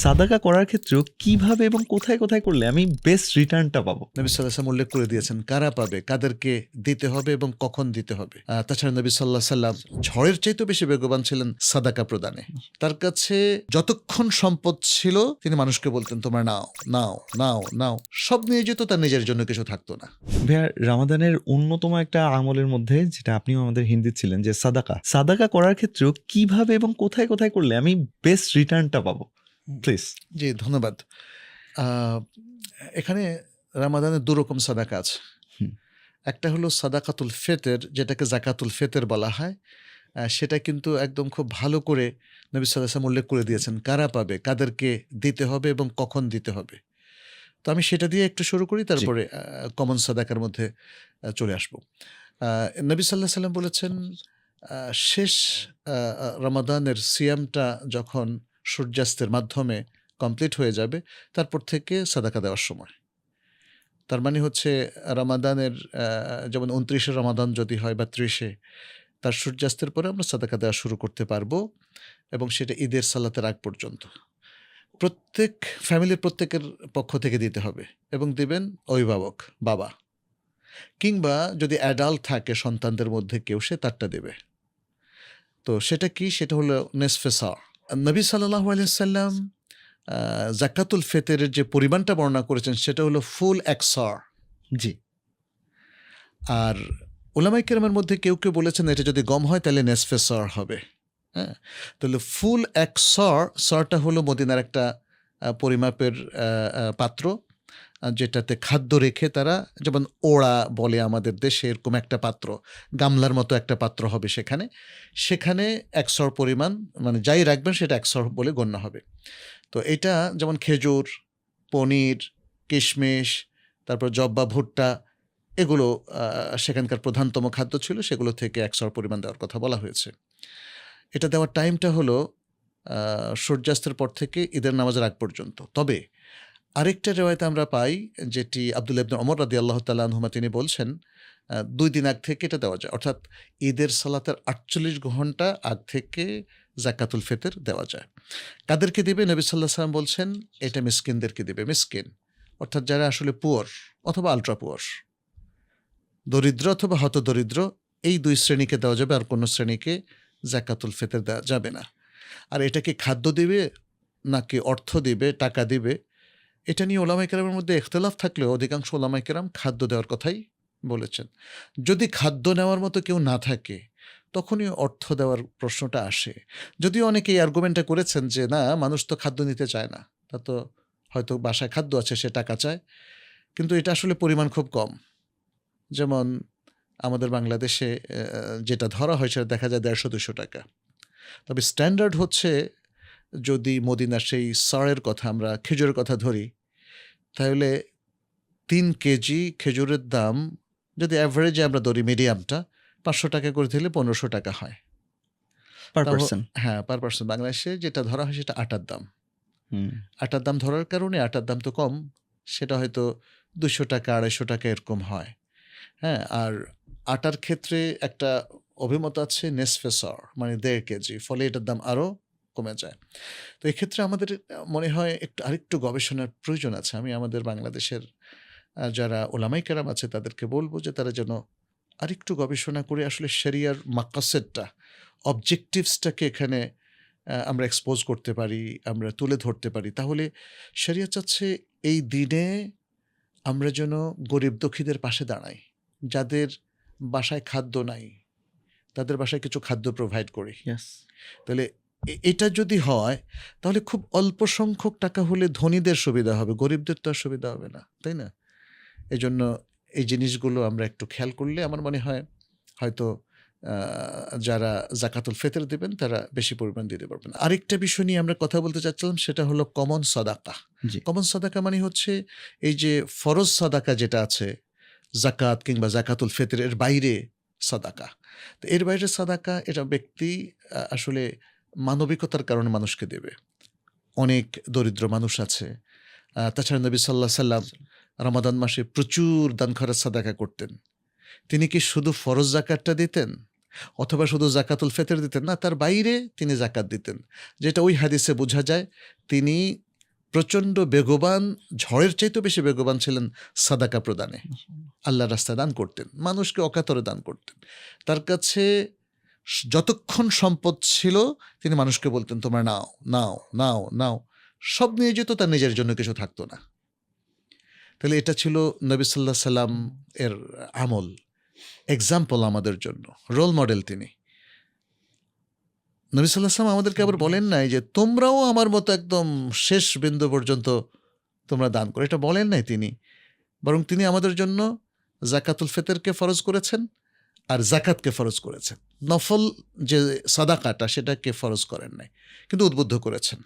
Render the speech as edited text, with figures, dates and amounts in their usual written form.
সাদাকা করার ক্ষেত্রেও কিভাবে এবং কোথায় কোথায় করলে আমি বেস্ট রিটার্নটা পাবো? নবী সাল্লাল্লাহু আলাইহি ওয়াসাল্লাম উল্লেখ করে দিয়েছেন কারা পাবে, কাদেরকে দিতে হবে এবং কখন দিতে হবে। তাছাড়া নবী সাল্লাল্লাহু আলাইহি ওয়াসাল্লাম ঝড়ের চাইতেও বেশি বেগবান ছিলেন সাদাকা প্রদানে। তার কাছে যতক্ষণ সম্পদ ছিল তিনি মানুষকে বলতেন তোমরা নাও নাও নাও নাও, সব নিয়ে যেত, তার নিজের জন্য কিছু থাকতো না। ভাইয়া, রামাদানের অন্যতম একটা আমলের মধ্যে যেটা আপনিও আমাদের হিন্দি ছিলেন যে সাদাকা করার ক্ষেত্রেও কিভাবে এবং কোথায় কোথায় করলে আমি বেস্ট রিটার্নটা পাবো, প্লিজ। জি, ধন্যবাদ। এখানে রামাদানের দুরকম সাদাকা আছে। একটা হলো সাদাকাতুল ফেতের, যেটাকে জাকাতুল ফেতের বলা হয়। সেটা কিন্তু একদম খুব ভালো করে নবী সাল্লাল্লাহু আলাইহি ওয়াসাল্লাম উল্লেখ করে দিয়েছেন কারা পাবে, কাদেরকে দিতে হবে এবং কখন দিতে হবে। তো আমি সেটা দিয়ে একটু শুরু করি, তারপরে কমন সাদাকার মধ্যে চলে আসব। নবী সাল্লাল্লাহু আলাইহি ওয়াসাল্লাম বলেছেন শেষ রমাদানের সিয়ামটা যখন সূর্যাস্তের মাধ্যমে কমপ্লিট হয়ে যাবে, তারপর থেকে সাদাকা দেওয়ার সময়। তার মানে হচ্ছে রমাদানের যেমন ২৯শে রমাদান যদি হয় বা ৩০-এ, তার সূর্যাস্তের পরে আমরা সাদাকা দেওয়া শুরু করতে পারবো, এবং সেটা ঈদের সালাতের আগ পর্যন্ত প্রত্যেক ফ্যামিলির প্রত্যেকের পক্ষ থেকে দিতে হবে, এবং দিবেন অভিভাবক, বাবা, কিংবা যদি অ্যাডাল্ট থাকে সন্তানদের মধ্যে কেউ, সে তারটা দেবে। তো সেটা কি? সেটা হলো নেসফে সা। নবী সাল্লাল্লাহু আলাইহি ওয়াসাল্লাম জাকাতুল ফিতরের যে পরিমাণটা বর্ণনা করেছেন সেটা হলো ফুল এক সর। জি। আর উলামায়ে কেরামের মধ্যে কেউ কেউ বলেছেন এটা যদি গম হয় তাহলে নেসফে সর হবে। হ্যাঁ, তাহলে ফুল এক সরটা হলো মদিনার একটা পরিমাপের পাত্র, যেটাতে খাদ্য রেখে তারা, যেমন ওড়া বলে আমাদের দেশে, এরকম একটা পাত্র, গামলার মতো একটা পাত্র হবে, সেখানে এক সর পরিমাণ, মানে যাই রাখবেন সেটা এক সর বলে গণ্য হবে। তো এটা যেমন খেজুর, পনির, কিশমিশ, তারপর জব্বা, ভুট্টা, এগুলো সেখানকার প্রধানতম খাদ্য ছিল, সেগুলো থেকে এক সর পরিমাণ দেওয়ার কথা বলা হয়েছে। এটা দেওয়ার টাইমটা হলো সূর্যাস্তের পর থেকে ঈদের নামাজের আগ পর্যন্ত। তবে আরেকটা রেওয়ায়তে আমরা পাই, যেটি আব্দুল্লাহ ইবনে ওমর রাদিয়াল্লাহু তাআলা আনহুমা, তিনি বলছেন ২ দিন আগ থেকে এটা দেওয়া যায়, অর্থাৎ ঈদের সালাতের ৪৮ ঘন্টা আগ থেকে জাকাতুল ফিতর দেওয়া যায়। কাদেরকে দিবে? নবী সাল্লাল্লাহু আলাইহি ওয়াসাল্লাম বলছেন এটা মিসকিনদেরকে দিবে। মিসকিন অর্থাৎ যারা আসলে পুয়ার অথবা আলট্রা পুয়ার, দরিদ্র অথবা হতদরিদ্র, এই ২ শ্রেণীকে দেওয়া যাবে, আর কোনো শ্রেণীকে জাকাতুল ফিতর দেওয়া যাবে না। আর এটাকে খাদ্য দিবে নাকি অর্থ দিবে, টাকা দিবে, এটা নিয়ে ওলামায়ে কেরামের মধ্যে ইখতিলাফ থাকলেও অধিকাংশ ওলামায়ে কেরাম খাদ্য দেওয়ার কথাই বলেছেন। যদি খাদ্য নেওয়ার মতো কেউ না থাকে তখনই অর্থ দেওয়ার প্রশ্নটা আসে। যদিও অনেকে এই আর্গুমেন্টটা করেছেন যে না, মানুষ তো খাদ্য নিতে চায় না, তা তো হয়তো বাসায় খাদ্য আছে, সে টাকা চায়, কিন্তু এটা আসলে পরিমাণ খুব কম। যেমন আমাদের বাংলাদেশে যেটা ধরা হয় সেটা দেখা যায় ১৫০-২০০ টাকা। তবে স্ট্যান্ডার্ড হচ্ছে, যদি মদিনার সেই সরের কথা, আমরা খেজুরের কথা ধরি, তাহলে ৩ কেজি খেজুরের দাম যদি অ্যাভারেজে আমরা ধরি, মিডিয়ামটা ৫০০ টাকা করে দিলে ১৫০০ টাকা হয় পার পারসন। হ্যাঁ, পার পার্সন। বাংলাদেশে যেটা ধরা হয় সেটা আটার দাম। আটার দাম ধরার কারণে, আটার দাম তো কম, সেটা হয়তো ২০০ টাকা ২৫০ টাকা এরকম হয়। হ্যাঁ, আর আটার ক্ষেত্রে একটা অভিমত আছে নেসফে সর, মানে ১.৫ কেজি, ফলে এটার দাম আরও কমে যায়। তো এক্ষেত্রে আমাদের মনে হয় আরেকটু গবেষণার প্রয়োজন আছে। আমি আমাদের বাংলাদেশের যারা ওলামায়ে কেরাম আছে তাদেরকে বলবো যে তারা যেন আরেকটু গবেষণা করে আসলে শরিয়ার মাকাসেদটা, অবজেক্টিভসটাকে এখানে আমরা এক্সপোজ করতে পারি, আমরা তুলে ধরতে পারি। তাহলে শরিয়া চাচ্ছে এই দিনে আমরা যেন গরিব দুঃখীদের পাশে দাঁড়াই, যাদের বাসায় খাদ্য নাই তাদের বাসায় কিছু খাদ্য প্রোভাইড করি। তাহলে এটা যদি হয় তাহলে খুব অল্প সংখ্যক টাকা হলে ধনীদের সুবিধা হবে, গরিবদের তো আর সুবিধা হবে না, তাই না? এজন্য এই জিনিসগুলো আমরা একটু খেয়াল করলে আমার মনে হয় হয়তো যারা জাকাতুল ফিতর দিবেন তারা বেশি পরিমাণ দিতে পারবেন। আরেকটা বিষয় নিয়ে আমরা কথা বলতে চাচ্ছিলাম, সেটা হলো কমন সাদাকা। কমন সাদাকা মানে হচ্ছে এই যে ফরজ সাদাকা যেটা আছে, জাকাত কিংবা জাকাতুল ফিতরের বাইরে সাদাকা। তো এর বাইরে সাদাকা, এটা ব্যক্তি আসলে মানবিকতার কারণে মানুষকে দেবে। অনেক দরিদ্র মানুষ আছে। তাছাড়া নবী সাল্লাল্লাহু আলাইহি ওয়াসাল্লাম রমাদান মাসে প্রচুর দান খরচ সাদাকা করতেন। তিনি কি শুধু ফরজ জাকাতটা দিতেন অথবা শুধু জাকাতুল ফিতর দিতেন না, তার বাইরে তিনি জাকাত দিতেন, যেটা ওই হাদিসে বোঝা যায় তিনি প্রচণ্ড বেগবান, ঝড়ের চাইতেও বেশি বেগবান ছিলেন সাদাকা প্রদানে। আল্লাহর রাস্তায় দান করতেন, মানুষকে অকাতরে দান করতেন। তার কাছে যতক্ষণ সম্পদ ছিল তিনি মানুষকে বলতেন তোমরা নাও নাও নাও নাও, সব নিয়ে যেত, তার নিজের জন্য কিছু থাকতো না। তাহলে এটা ছিল নবী সাল্লাল্লাহু আলাইহি সাল্লাম এর আমল, এক্সাম্পল আমাদের জন্য, রোল মডেল তিনি। নবী সাল্লাল্লাহু আলাইহি সাল্লাম আমাদেরকে আবার বলেন নাই যে তোমরাও আমার মতো একদম শেষ বিন্দু পর্যন্ত তোমরা দান করো, এটা বলেন নাই তিনি। বরং তিনি আমাদের জন্য জাকাতুল ফিতরকে ফরজ করেছেন আর জাকাতকে ফরজ করেছেন। নফল যে সাদাকাটা সেটাকে ফরজ করেন নাই, কিন্তু উদ্বুদ্ধ করেছেন।